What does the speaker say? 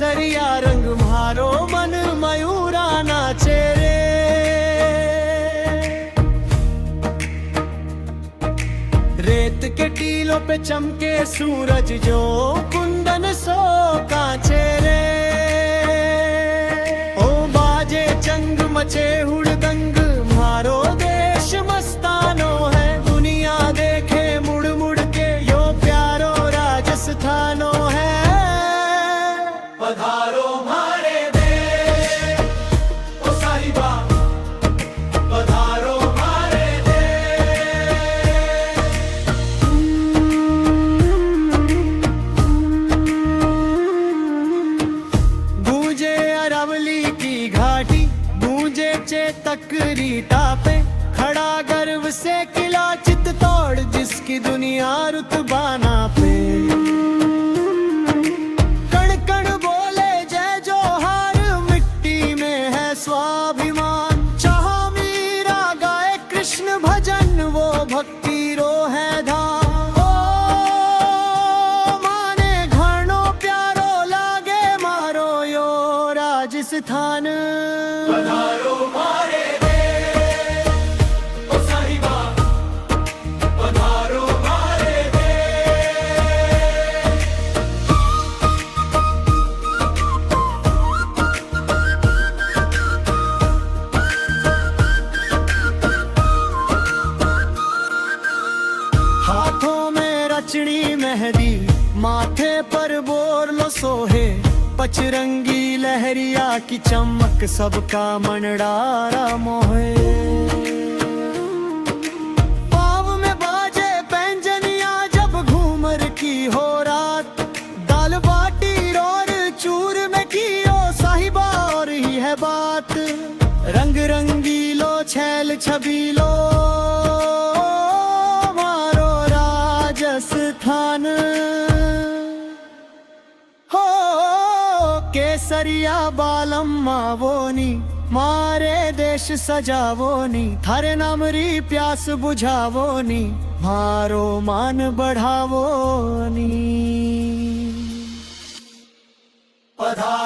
केसरिया रंग मारो मन मयूरा नाचे रे। रेत के टीलों पे चमके सूरज जो कुंदन सो कांचे रे। ओ बाजे चंग मचे हुड़दंग मारो देश मस्तानो है। दुनिया देखे मुड़ मुड़ के यो प्यारो राजस्थानो है। पधारो मारे देश ओ साहिबा, पधारो मारे देश। गूंजे अरावली की घाटी, गूंजे चेतक रीता पे। खड़ा गर्व से किला चित्तौड़ जिसकी दुनिया रुतबाना पे। कण कण बोले जय जोहार, मिट्टी में है स्वाभिमान। चाह मीरा गाए कृष्ण भजन, वो भक्ति रो है धाम। ओ माने घणो प्यारो लागे मारो यो राजस्थान। पधारो मारे देश ओ साहिबा, पधारो मारे देश। हाथों में रचनी मेहंदी, माथे पर बोरलो सोहे। पचरंगी लहरिया की चमक सबका मनडारा मोहे। पाँव में बाजे पैंजनिया जब घूमर की हो रात। दाल बाटी और चूर में की ओ साहिबा और ही है बात। रंग रंगीलो छैल छबीलो मारो राजस्थान। हो केसरिया बालम मावोनी, मारे देश सजावोनी। थारे नामरी प्यास बुझावोनी, मारो मान बढ़ावोनी। पधारो